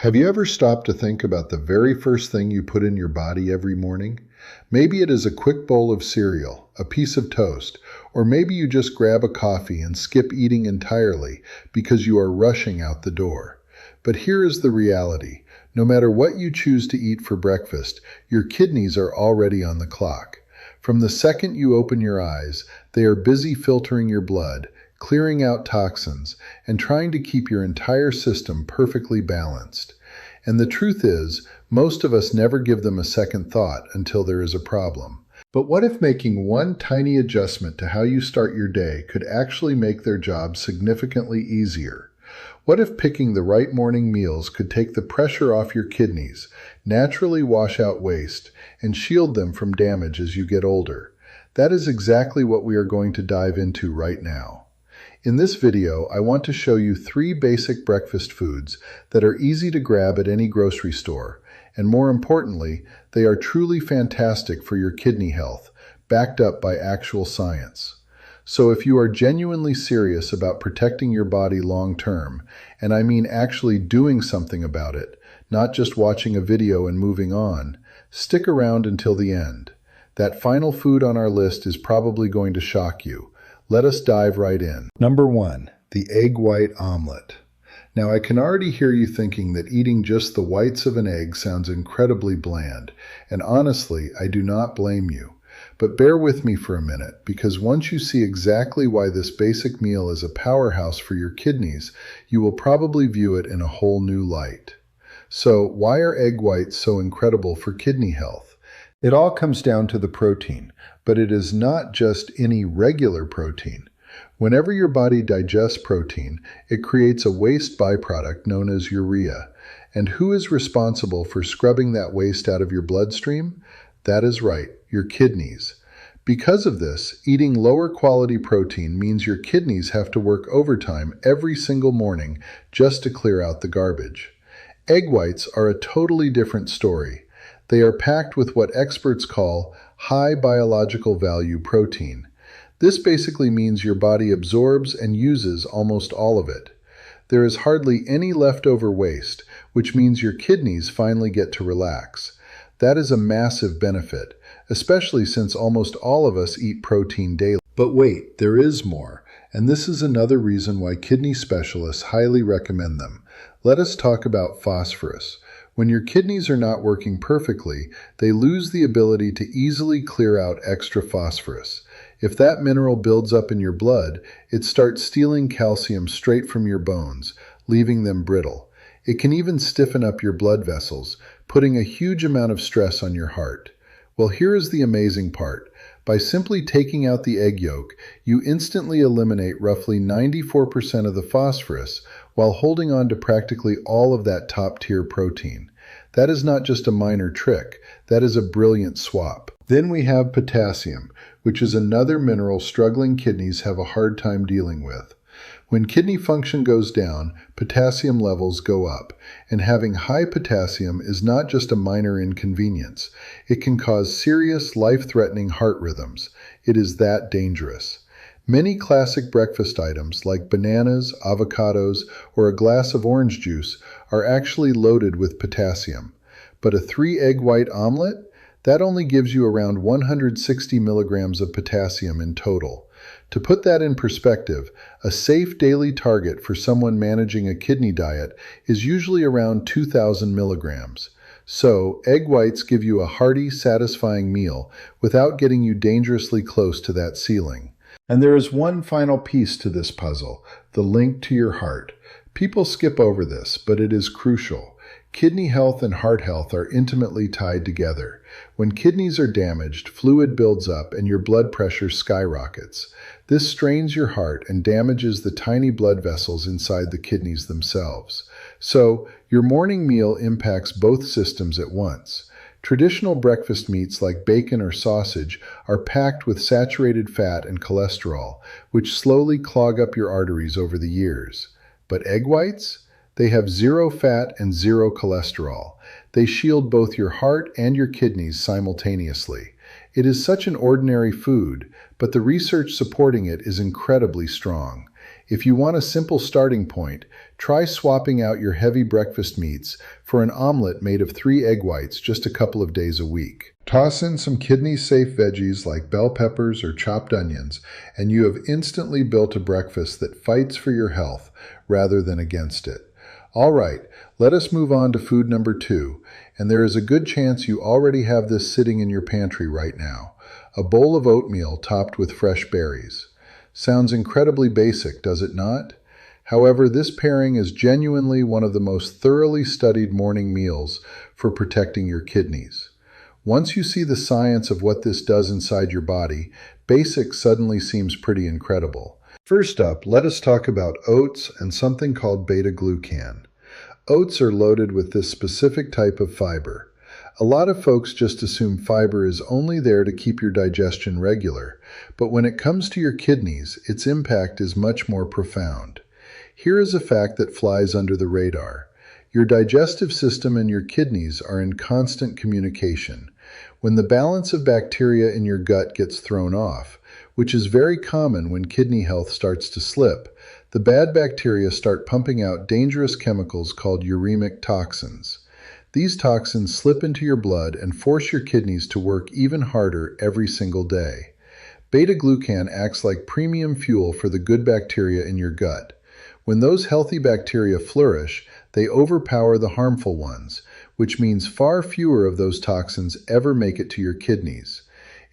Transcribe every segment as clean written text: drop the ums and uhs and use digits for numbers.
Have you ever stopped to think about the very first thing you put in your body every morning? Maybe it is a quick bowl of cereal, a piece of toast, or maybe you just grab a coffee and skip eating entirely because you are rushing out the door. But here is the reality. No matter what you choose to eat for breakfast, your kidneys are already on the clock. From the second you open your eyes, they are busy filtering your blood, clearing out toxins, and trying to keep your entire system perfectly balanced. And the truth is, most of us never give them a second thought until there is a problem. But what if making one tiny adjustment to how you start your day could actually make their job significantly easier? What if picking the right morning meals could take the pressure off your kidneys, naturally wash out waste, and shield them from damage as you get older? That is exactly what we are going to dive into right now. In this video, I want to show you 3 basic breakfast foods that are easy to grab at any grocery store, and more importantly, they are truly fantastic for your kidney health, backed up by actual science. So if you are genuinely serious about protecting your body long term, and I mean actually doing something about it, not just watching a video and moving on, stick around until the end. That final food on our list is probably going to shock you. Let us dive right in. Number 1, the egg white omelet. Now, I can already hear you thinking that eating just the whites of an egg sounds incredibly bland, and honestly, I do not blame you. But bear with me for a minute, because once you see exactly why this basic meal is a powerhouse for your kidneys, you will probably view it in a whole new light. So, why are egg whites so incredible for kidney health? It all comes down to the protein, but it is not just any regular protein. Whenever your body digests protein, it creates a waste byproduct known as urea. And who is responsible for scrubbing that waste out of your bloodstream? That is right, your kidneys. Because of this, eating lower quality protein means your kidneys have to work overtime every single morning just to clear out the garbage. Egg whites are a totally different story. They are packed with what experts call high biological value protein. This basically means your body absorbs and uses almost all of it. There is hardly any leftover waste, which means your kidneys finally get to relax. That is a massive benefit, especially since almost all of us eat protein daily. But wait, there is more, and this is another reason why kidney specialists highly recommend them. Let us talk about phosphorus. When your kidneys are not working perfectly, they lose the ability to easily clear out extra phosphorus. If that mineral builds up in your blood, it starts stealing calcium straight from your bones, leaving them brittle. It can even stiffen up your blood vessels, putting a huge amount of stress on your heart. Well, here is the amazing part. By simply taking out the egg yolk, you instantly eliminate roughly 94% of the phosphorus while holding on to practically all of that top-tier protein. That is not just a minor trick, that is a brilliant swap. Then we have potassium, which is another mineral struggling kidneys have a hard time dealing with. When kidney function goes down, potassium levels go up, and having high potassium is not just a minor inconvenience. It can cause serious, life-threatening heart rhythms. It is that dangerous. Many classic breakfast items like bananas, avocados, or a glass of orange juice are actually loaded with potassium. But a 3-egg white omelet? That only gives you around 160 milligrams of potassium in total. To put that in perspective, a safe daily target for someone managing a kidney diet is usually around 2,000 milligrams. So, egg whites give you a hearty, satisfying meal without getting you dangerously close to that ceiling. And there is one final piece to this puzzle, the link to your heart. People skip over this, but it is crucial. Kidney health and heart health are intimately tied together. When kidneys are damaged, fluid builds up and your blood pressure skyrockets. This strains your heart and damages the tiny blood vessels inside the kidneys themselves. So, your morning meal impacts both systems at once. Traditional breakfast meats like bacon or sausage are packed with saturated fat and cholesterol, which slowly clog up your arteries over the years. But egg whites? They have 0 fat and 0 cholesterol. They shield both your heart and your kidneys simultaneously. It is such an ordinary food, but the research supporting it is incredibly strong. If you want a simple starting point, try swapping out your heavy breakfast meats for an omelet made of 3 egg whites just a couple of days a week. Toss in some kidney-safe veggies like bell peppers or chopped onions, and you have instantly built a breakfast that fights for your health rather than against it. All right, let us move on to food number 2, and there is a good chance you already have this sitting in your pantry right now. A bowl of oatmeal topped with fresh berries. Sounds incredibly basic, does it not? However, this pairing is genuinely one of the most thoroughly studied morning meals for protecting your kidneys. Once you see the science of what this does inside your body, basic suddenly seems pretty incredible. First up, let us talk about oats and something called beta-glucan. Oats are loaded with this specific type of fiber. A lot of folks just assume fiber is only there to keep your digestion regular, but when it comes to your kidneys, its impact is much more profound. Here is a fact that flies under the radar. Your digestive system and your kidneys are in constant communication. When the balance of bacteria in your gut gets thrown off, which is very common when kidney health starts to slip, the bad bacteria start pumping out dangerous chemicals called uremic toxins. These toxins slip into your blood and force your kidneys to work even harder every single day. Beta-glucan acts like premium fuel for the good bacteria in your gut. When those healthy bacteria flourish, they overpower the harmful ones, which means far fewer of those toxins ever make it to your kidneys.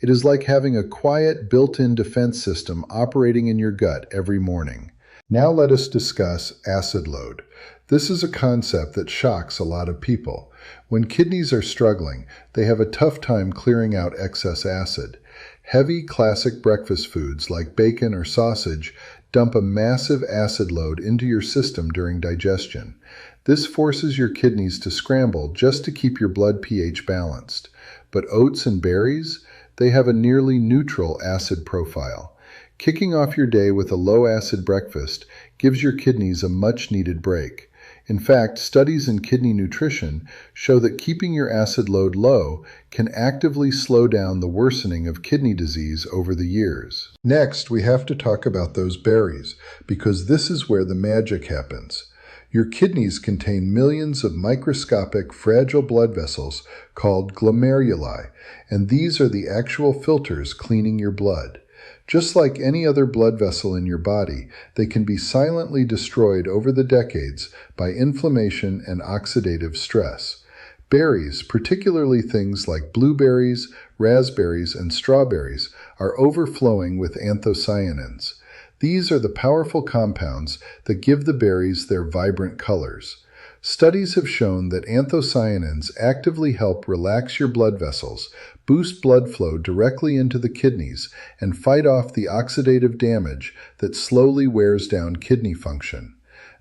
It is like having a quiet, built-in defense system operating in your gut every morning. Now let us discuss acid load. This is a concept that shocks a lot of people. When kidneys are struggling, they have a tough time clearing out excess acid. Heavy, classic breakfast foods like bacon or sausage dump a massive acid load into your system during digestion. This forces your kidneys to scramble just to keep your blood pH balanced. But oats and berries? They have a nearly neutral acid profile. Kicking off your day with a low-acid breakfast gives your kidneys a much-needed break. In fact, studies in kidney nutrition show that keeping your acid load low can actively slow down the worsening of kidney disease over the years. Next, we have to talk about those berries, because this is where the magic happens. Your kidneys contain millions of microscopic, fragile blood vessels called glomeruli, and these are the actual filters cleaning your blood. Just like any other blood vessel in your body, they can be silently destroyed over the decades by inflammation and oxidative stress. Berries, particularly things like blueberries, raspberries, and strawberries, are overflowing with anthocyanins. These are the powerful compounds that give the berries their vibrant colors. Studies have shown that anthocyanins actively help relax your blood vessels, boost blood flow directly into the kidneys, and fight off the oxidative damage that slowly wears down kidney function.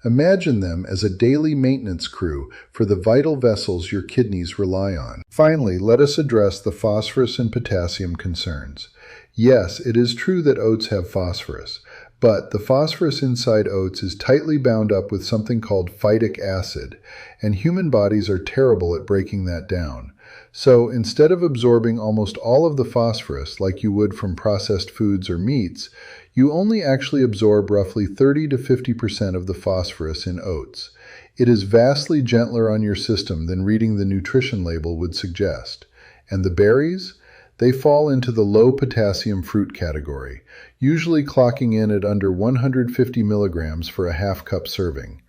Imagine them as a daily maintenance crew for the vital vessels your kidneys rely on. Finally, let us address the phosphorus and potassium concerns. Yes, it is true that oats have phosphorus, but the phosphorus inside oats is tightly bound up with something called phytic acid, and human bodies are terrible at breaking that down. So instead of absorbing almost all of the phosphorus like you would from processed foods or meats, you only actually absorb roughly 30 to 50% of the phosphorus in oats. It is vastly gentler on your system than reading the nutrition label would suggest. And the berries? They fall into the low potassium fruit category, usually clocking in at under 150 milligrams for a half-cup serving.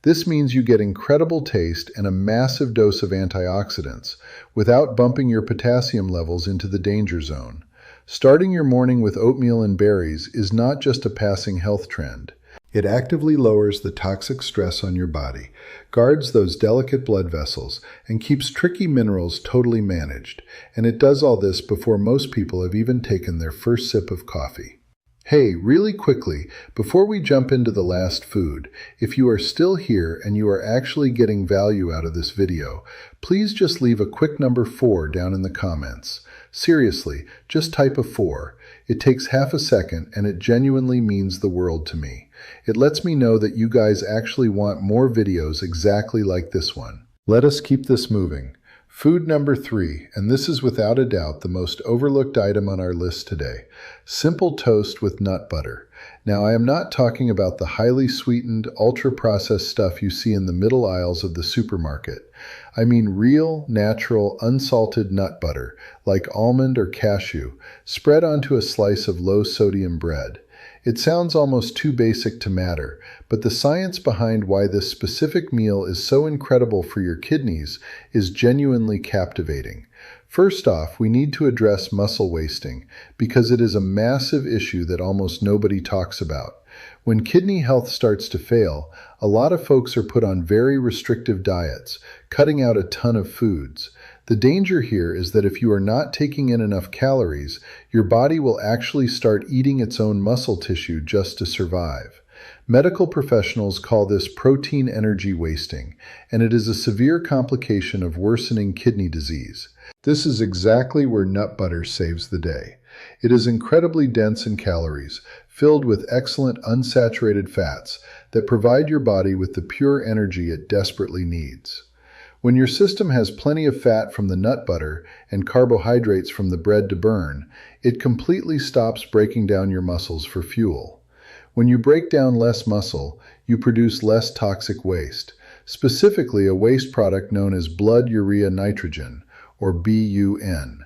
This means you get incredible taste and a massive dose of antioxidants without bumping your potassium levels into the danger zone. Starting your morning with oatmeal and berries is not just a passing health trend. It actively lowers the toxic stress on your body, guards those delicate blood vessels, and keeps tricky minerals totally managed. And it does all this before most people have even taken their first sip of coffee. Hey, really quickly, before we jump into the last food, if you are still here and you are actually getting value out of this video, please just leave a quick number 4 down in the comments. Seriously, just type a 4. It takes half a second and it genuinely means the world to me. It lets me know that you guys actually want more videos exactly like this one. Let us keep this moving. Food number 3, and this is without a doubt the most overlooked item on our list today: simple toast with nut butter. Now, I am not talking about the highly sweetened, ultra-processed stuff you see in the middle aisles of the supermarket. I mean real, natural, unsalted nut butter, like almond or cashew, spread onto a slice of low-sodium bread. It sounds almost too basic to matter, but the science behind why this specific meal is so incredible for your kidneys is genuinely captivating. First off, we need to address muscle wasting, because it is a massive issue that almost nobody talks about. When kidney health starts to fail, a lot of folks are put on very restrictive diets, cutting out a ton of foods. The danger here is that if you are not taking in enough calories, your body will actually start eating its own muscle tissue just to survive. Medical professionals call this protein energy wasting, and it is a severe complication of worsening kidney disease. This is exactly where nut butter saves the day. It is incredibly dense in calories, filled with excellent unsaturated fats that provide your body with the pure energy it desperately needs. When your system has plenty of fat from the nut butter and carbohydrates from the bread to burn, it completely stops breaking down your muscles for fuel. When you break down less muscle, you produce less toxic waste, specifically a waste product known as blood urea nitrogen, or BUN.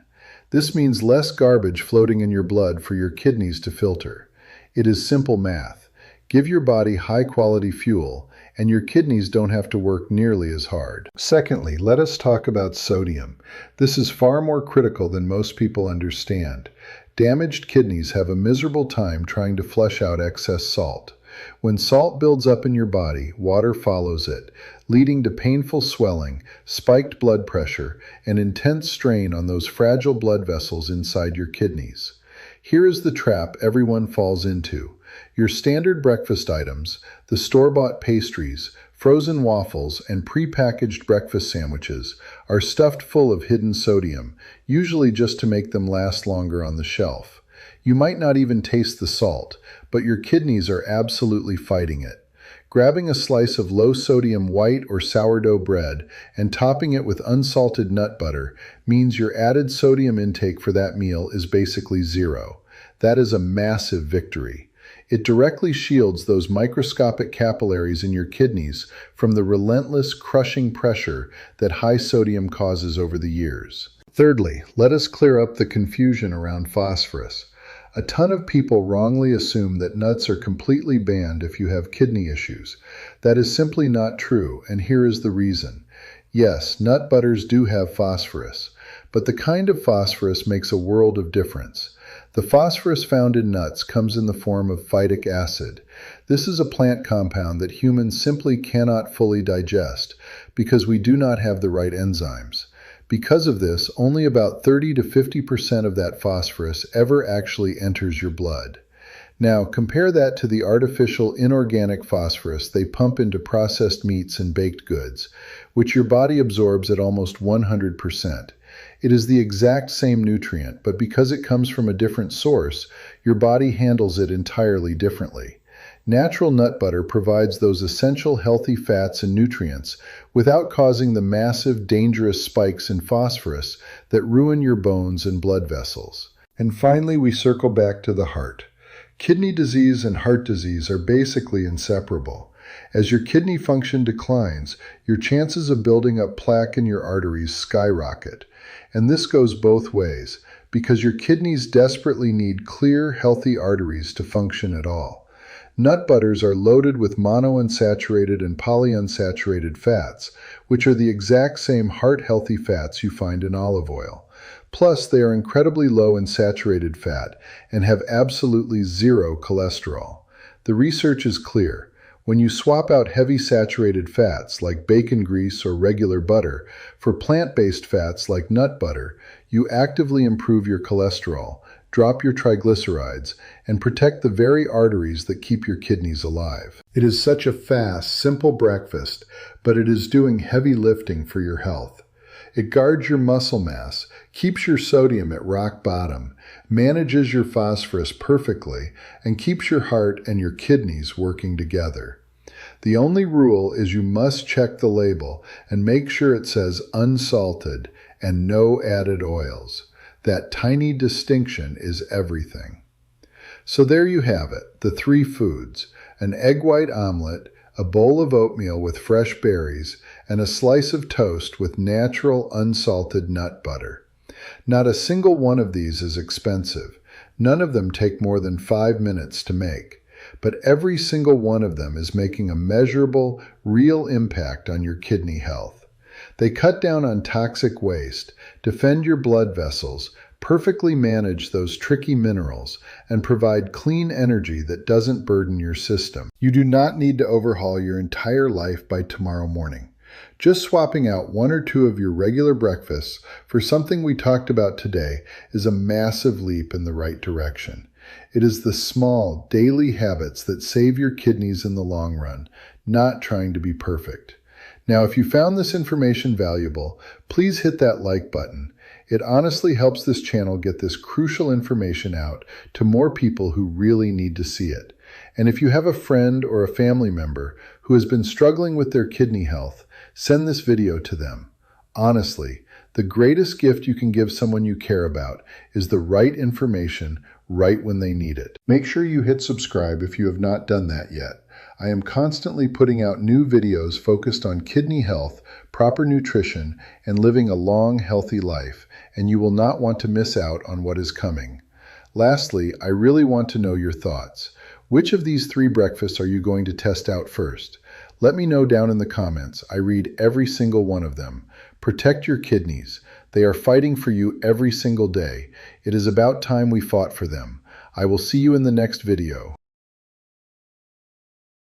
This means less garbage floating in your blood for your kidneys to filter. It is simple math. Give your body high-quality fuel, and your kidneys don't have to work nearly as hard. Secondly, let us talk about sodium. This is far more critical than most people understand. Damaged kidneys have a miserable time trying to flush out excess salt. When salt builds up in your body, water follows it, leading to painful swelling, spiked blood pressure, and intense strain on those fragile blood vessels inside your kidneys. Here is the trap everyone falls into. Your standard breakfast items, the store-bought pastries, frozen waffles, and pre-packaged breakfast sandwiches, are stuffed full of hidden sodium, usually just to make them last longer on the shelf. You might not even taste the salt, but your kidneys are absolutely fighting it. Grabbing a slice of low-sodium white or sourdough bread and topping it with unsalted nut butter means your added sodium intake for that meal is basically zero. That is a massive victory. It directly shields those microscopic capillaries in your kidneys from the relentless, crushing pressure that high sodium causes over the years. Thirdly, let us clear up the confusion around phosphorus. A ton of people wrongly assume that nuts are completely banned if you have kidney issues. That is simply not true, and here is the reason. Yes, nut butters do have phosphorus, but the kind of phosphorus makes a world of difference. The phosphorus found in nuts comes in the form of phytic acid. This is a plant compound that humans simply cannot fully digest because we do not have the right enzymes. Because of this, only about 30 to 50% of that phosphorus ever actually enters your blood. Now, compare that to the artificial inorganic phosphorus they pump into processed meats and baked goods, which your body absorbs at almost 100%. It is the exact same nutrient, but because it comes from a different source, your body handles it entirely differently. Natural nut butter provides those essential healthy fats and nutrients without causing the massive, dangerous spikes in phosphorus that ruin your bones and blood vessels. And finally, we circle back to the heart. Kidney disease and heart disease are basically inseparable. As your kidney function declines, your chances of building up plaque in your arteries skyrocket. And this goes both ways, because your kidneys desperately need clear, healthy arteries to function at all. Nut butters are loaded with monounsaturated and polyunsaturated fats, which are the exact same heart-healthy fats you find in olive oil. Plus, they are incredibly low in saturated fat and have absolutely zero cholesterol. The research is clear. When you swap out heavy saturated fats like bacon grease or regular butter for plant-based fats like nut butter, you actively improve your cholesterol, drop your triglycerides, and protect the very arteries that keep your kidneys alive. It is such a fast, simple breakfast, but it is doing heavy lifting for your health. It guards your muscle mass, keeps your sodium at rock bottom, manages your phosphorus perfectly, and keeps your heart and your kidneys working together. The only rule is you must check the label and make sure it says unsalted and no added oils. That tiny distinction is everything. So there you have it, the 3 foods: an egg white omelet, a bowl of oatmeal with fresh berries, and a slice of toast with natural unsalted nut butter. Not a single one of these is expensive. None of them take more than 5 minutes to make. But every single one of them is making a measurable, real impact on your kidney health. They cut down on toxic waste, defend your blood vessels, perfectly manage those tricky minerals, and provide clean energy that doesn't burden your system. You do not need to overhaul your entire life by tomorrow morning. Just swapping out 1 or 2 of your regular breakfasts for something we talked about today is a massive leap in the right direction. It is the small, daily habits that save your kidneys in the long run, not trying to be perfect. Now, if you found this information valuable, please hit that like button. It honestly helps this channel get this crucial information out to more people who really need to see it. And if you have a friend or a family member who has been struggling with their kidney health, send this video to them. Honestly, the greatest gift you can give someone you care about is the right information right when they need it. Make sure you hit subscribe if you have not done that yet. I am constantly putting out new videos focused on kidney health, proper nutrition, and living a long, healthy life, and you will not want to miss out on what is coming. Lastly, I really want to know your thoughts. Which of these 3 breakfasts are you going to test out first? Let me know down in the comments. I read every single one of them. Protect your kidneys. They are fighting for you every single day. It is about time we fought for them. I will see you in the next video.